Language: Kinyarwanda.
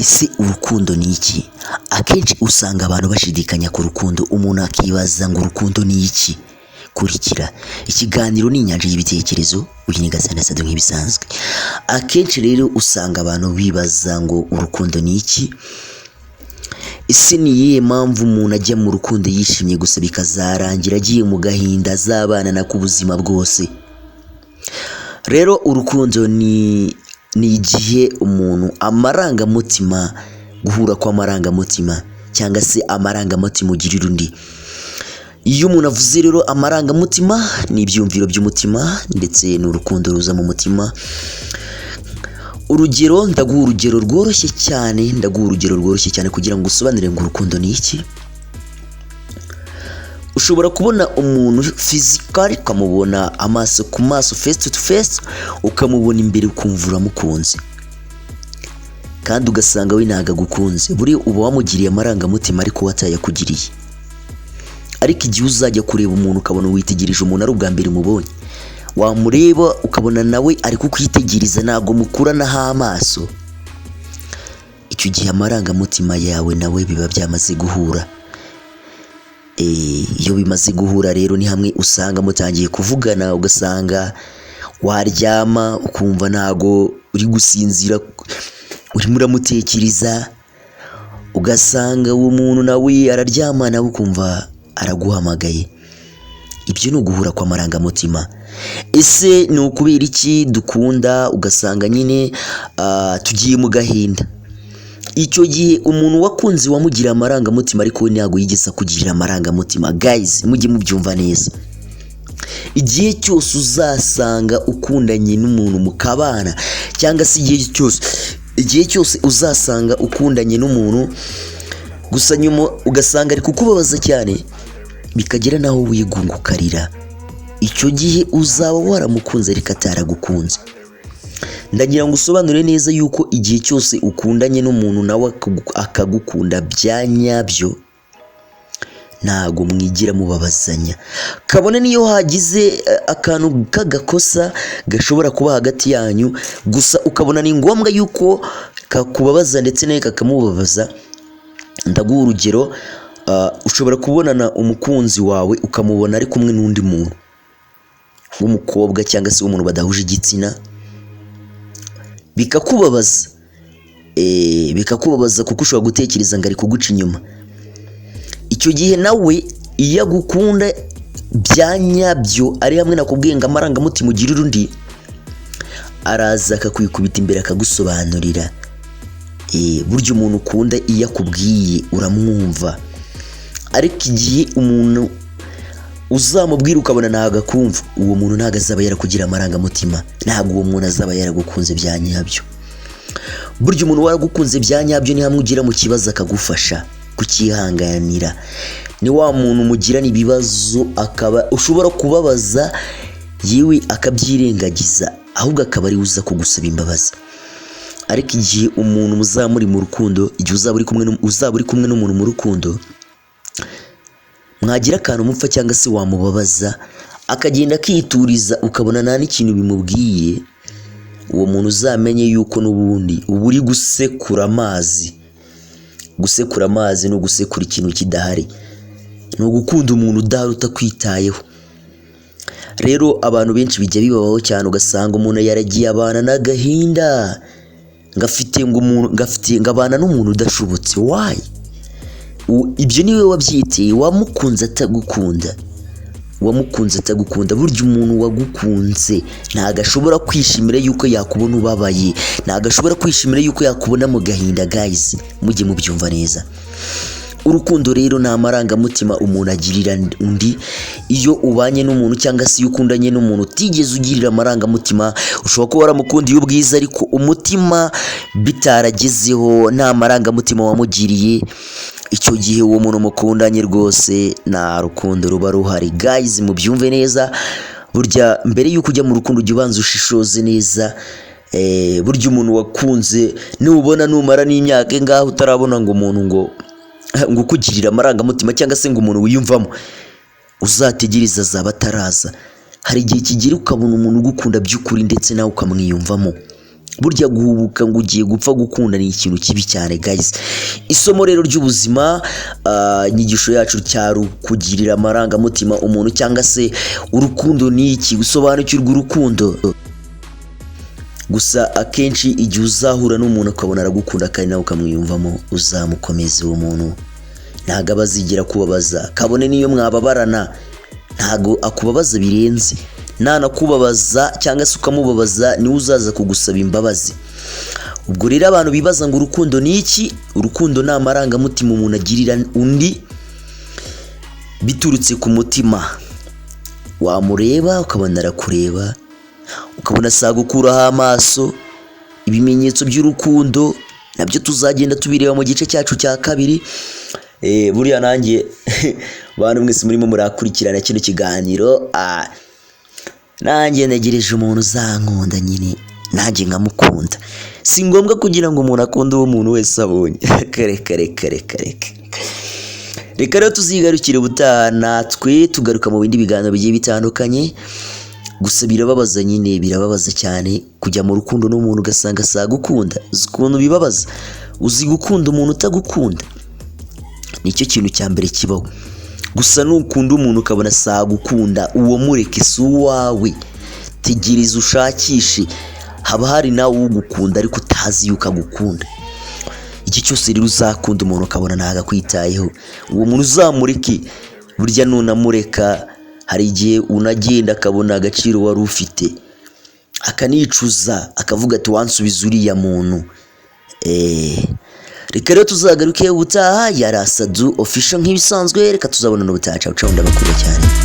ese urukundo ni iki? Akenshi usanga abantu bashidikanya ku rukundo, umuntu akibaza ngo urukundo ni iki? Kurikira ikiganiro ni inyanja y'ibitekerezo, uyu ni Gasana Sado nk'ibisanzwe. Akenshi rero usanga abantu bibaza ngo urukundo ni iki? Ese ni iyihe mpamvu umuntu ajya mu rukundo yishimye gusa bikazarangira agiye mu gahinda azabana na k'ubuzima bwose? Rero urukundo ni igihe umuntu amarangamutima, guhura kw'amarangamutima cyangwa se amarangamutima ugirira undi. Iyo umuntu avuze rero amarangamutima ni ibyumviro by'umutima ndetse n'urukundo ruza mu mutima. Urugero, ndaguha urugero rworoshye cyane kugira ngo usobanure ngo urukundo ni iki. Ushobora kubona umuntu physically, ukamubona amaso ku maso, face to face, ukamubona imbere ukumva uramukunze, kandi ugasanga we ntago agukunze. Buri uba wamugiriye amarangamutima ariko watayakugiriye. Ariko igihe uzajya kureba umuntu ukabona witegereje umuntu ari ubwa mbere umubonye, wamureba ukabona nawe ari kukwitegereza, ntago mukuranaho amaso, icyo gihe amarangamutima yawe nawe biba byamaze guhura. Iyo bimaze guhura rero ni hamwe usanga mutangiye kuvugana, ugasanga waryama ukumva ntago uri gusinzira, urimo uramutekereza, ugasanga uwo muntu nawe araryama nawe ukumva araguhamagaye. Ibyo ni uguhura kw'amarangamutima. Ese ni ukubera iki dukunda ugasanga nyine tugiye mu gahinda? Icyo gihe umuntu wakunze wamugira amarangamutima ariko we ntabwo yigeze kugirira amarangamutima. Guys, mujye mubyumva neza. Igihe cyose uzasanga ukundanye n'umuntu mukabana, cyangwa se igihe cyose uzasanga ukundanye n'umuntu gusa nyuma ugasanga ari kukubabaza cyane bikagera naho wigunga ukarira, icyo gihe uzaba waramukunze ariko ataragukunze. Ndagira ngo usobanure neza yuko igihe cyose ukundanye n'umuntu nawe akagukunda bya nyabyo, ntago mwigira mubabazanya. Kabone niyo hagize akantu k'agakosa gashobora kuba hagati yanyu, gusa ukabona ni ngombwa yuko kakubabaza ndetse nawe kakamubabaza. Ndaguha urugero, ushobora kubonana umukunzi wawe ukamubona ari kumwe n'undi muntu w'umukobwa cyangwa se w'umuntu badahuje igitsina, bikakubabaza. Bikakubabaza kuko ushobora gutekereza ngo ari kuguca inyuma. Icyo gihe nawe iyo agukunda bya nyabyo, ari hamwe nakubwiye ngo amarangamutima ugirira undi, araza akakwikubita imbere akagusobanurira. Burya umuntu ukunda iyo akubwiye uramwumva, ariko igihe umuntu uzamubwira ukabona ntago akumva, uwo muntu ntago azaba yarakugira amarangamutima, ntago uwo muntu azaba yaragukunze bya nyabyo. Burya umuntu waragukunze bya nyabyo ni hamwe ugira mu kibazo akagufasha kukihanganira. Ni wa muntu mugirana ibibazo akaba ushobora kubabaza yewe akabyirengagiza, ahubwo akaba ari uza kugusaba imbabazi. Ariko igihe umuntu muzamuri mu rukundo, igihe uzaba uri kumwe n'umuntu mu rukundo, mwagira akantu mupfa cyangwa se wamubabaza akagenda akituriza, ukabona nta n'ikintu bimubwiye, uwo muntu uzamenye yuko n'ubundi uba uri gusekura amazi. Gusekura amazi ni ugusekura ikintu kidahari, ni ugukunda umuntu udahari utakwitayeho. Rero abantu benshi bijya bibabaho cyane, ugasanga umuntu yaragiye abana n'agahinda, ngabana n'umuntu udashobotse. Why? Ibyo niwe wabyiteye, wamukunze atagukunda. Burya umuntu wagukunze ntago ashobora kwishimira yuko yakubona ubabaye, ntago ashobora kwishimira yuko yakubona mu gahinda. Guys, mujye mubyumva neza. Urukundo rero ni amarangamutima umuntu agirira undi. Iyo ubanye n'umuntu cyangwa se iyo ukundanye n'umuntu utigeze ugirira amarangamutima, ushobora kuba waramukundiye ubwiza ariko umutima bitaragezeho, nta marangamutima wamugiriye, icyo gihe uwo muntu mukundanye rwose nta rukundo ruba ruhari. Guys, mubyumve neza. Burya mbere yuko ujya mu rukundo ujya ubanza ushishoze neza. Burya umuntu wakunze nubona numara n'imyaka ngaho utarabona ngo umuntu ngo ukugirira amarangamutima cyangwa se ngo umuntu wiyumvamo, uzategereza azaba ataraza. Hari igihe kigera ukabona umuntu ugukunda by'ukuri ndetse nawe ukamwiyumvamo. burya guhubuka ngo ugiye gupfa gukunda ni ikintu kibi cyane guys. Isomo rero ry'ubuzima, inyigisho yacu cyari kugirira amarangamutima umuntu cyangwa se urukundo ni iki, gusobanukirwa urukundo. Gusa akenshi igihe uzahura n'umuntu akabona aragukunda kandi nawe ukamwiyumvamo, uzamukomeza uwo muntu, ntago abazigira kubabaza, kabone niyo mwababarana ntago akubabaza birenze, nanakubabaza cyangwa se ukamubabaza niwe uzaza kugusaba imbabazi. Ubwo rero abantu bibaza ngo urukundo ni iki, urukundo ni amarangamutima umuntu agirira undi biturutse ku mutima. Wamureba ukabona arakureba, ukabona sagukuraho amaso. Ibimenyetso by'urukundo nabyo tuzagenda tubireba mu gice cyacu cya kabiri. Buriya nanjye bantu mwese murimo murakurikirana kino kiganiro, nanjye negereje umuntu uzankunda nyine nanjye nkamukunda. Si ngombwa kugira ngo umuntu akunde uwo muntu wese abonye. Reka rero tuzigarukire ubutaha, natwe tugaruka mu bindi biganiro bigiye bitandukanye. Gusa birababaza nyine, birababaza cyane kujya mu rukundo n'umuntu ugasanga sagukunda. Uzi ukuntu bibabaza, uzi gukunda umuntu utagukunda, nicyo kintu cya mbere kibaho. Gusa nukunda umuntu ukabona sagukunda, uwo mureke si uwawe, tegereza ushakishe. Haba hari nawe ugukunda ariko utazi yuko agukunda. Iki cyose rero uzakunda umuntu ukabona ntago akwitayeho, uwo muntu uzamureke. Burya nunamureka hari igihe unagenda akabona agaciro wari ufite, akanicuza akavuga ati wansubiza uriya muntu. Reka rero tuzagaruke ubutaha. Yari Asadu Official nk'ibisanzwe. Reka tuzabona n'ubutaha. Ciao ciao, ndabakunda cyane.